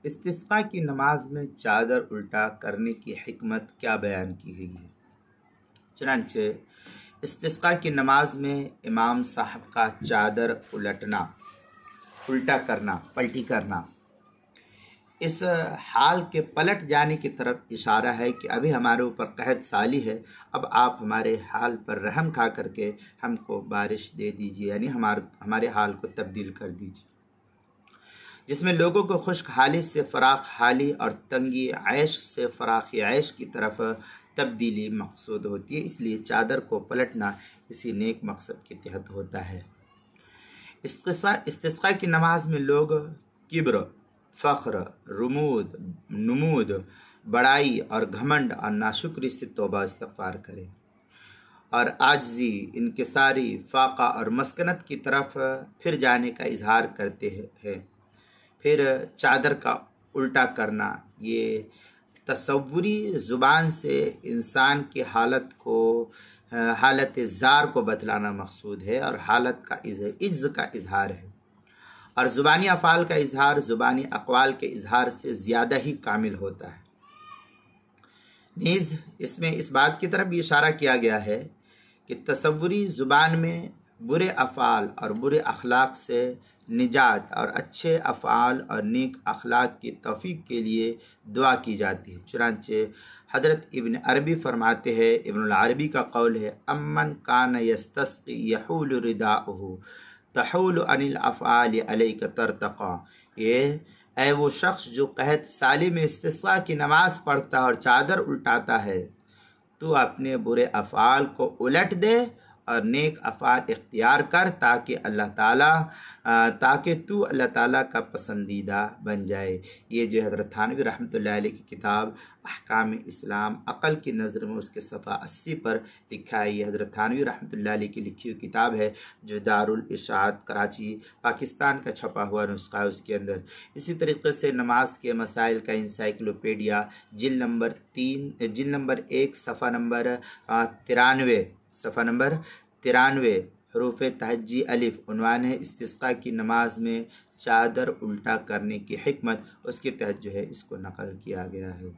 استسقاء کی نماز میں چادر الٹا کرنے کی حکمت کیا بیان کی گئی ہے؟ چنانچہ استسقاء کی نماز میں امام صاحب کا چادر الٹنا، الٹا کرنا، پلٹی کرنا، اس حال کے پلٹ جانے کی طرف اشارہ ہے کہ ابھی ہمارے اوپر قحط سالی ہے، اب آپ ہمارے حال پر رحم کھا کر کے ہم کو بارش دے دیجیے، یعنی ہمارے حال کو تبدیل کر دیجیے، جس میں لوگوں کو خشک حالی سے فراخ حالی اور تنگی عیش سے فراخی عیش کی طرف تبدیلی مقصود ہوتی ہے۔ اس لیے چادر کو پلٹنا اسی نیک مقصد کے تحت ہوتا ہے۔ استسقاء کی نماز میں لوگ کبر، فخر، نمود، بڑائی اور گھمنڈ اور ناشکری سے توبہ استغفار کرے اور عاجزی، انکساری، فاقہ اور مسکنت کی طرف پھر جانے کا اظہار کرتے ہیں۔ پھر چادر کا الٹا کرنا، یہ تصوری زبان سے انسان کی حالت زار کو بتلانا مقصود ہے اور حالت کا عجز کا اظہار ہے، اور زبانی افعال کا اظہار زبانی اقوال کے اظہار سے زیادہ ہی کامل ہوتا ہے۔ نیز اس میں اس بات کی طرف بھی اشارہ کیا گیا ہے کہ تصوری زبان میں برے افعال اور برے اخلاق سے نجات اور اچھے افعال اور نیک اخلاق کی توفیق کے لیے دعا کی جاتی ہے۔ چنانچہ حضرت ابن عربی فرماتے ہیں، ابن العربی کا قول ہے، امن کان یستسقی یحول رداؤہ تحول عن الافعال علیک ترتقا، یہ اے وہ شخص جو قحط سالی میں استسقاء کی نماز پڑھتا اور چادر الٹاتا ہے، تو اپنے برے افعال کو الٹ دے اور نیک افعال اختیار کر تاکہ تو اللہ تعالیٰ کا پسندیدہ بن جائے۔ یہ جو حضرت تھانوی رحمۃ اللہ علیہ کی کتاب احکام اسلام عقل کی نظر میں اس کے صفحہ 80 پر لکھا ہے۔ یہ حضرت تھانوی رحمۃ اللہ علیہ کی لکھی ہوئی کتاب ہے جو دارالاشاعت کراچی پاکستان کا چھپا ہوا نسخہ ہے اس کے اندر۔ اسی طریقے سے نماز کے مسائل کا انسائکلوپیڈیا جلد نمبر 1 صفحہ نمبر 93 حروف تہجی الف، عنوان ہے استسقاء کی نماز میں چادر الٹا کرنے کی حکمت، اس کے تحت جو ہے اس کو نقل کیا گیا ہے۔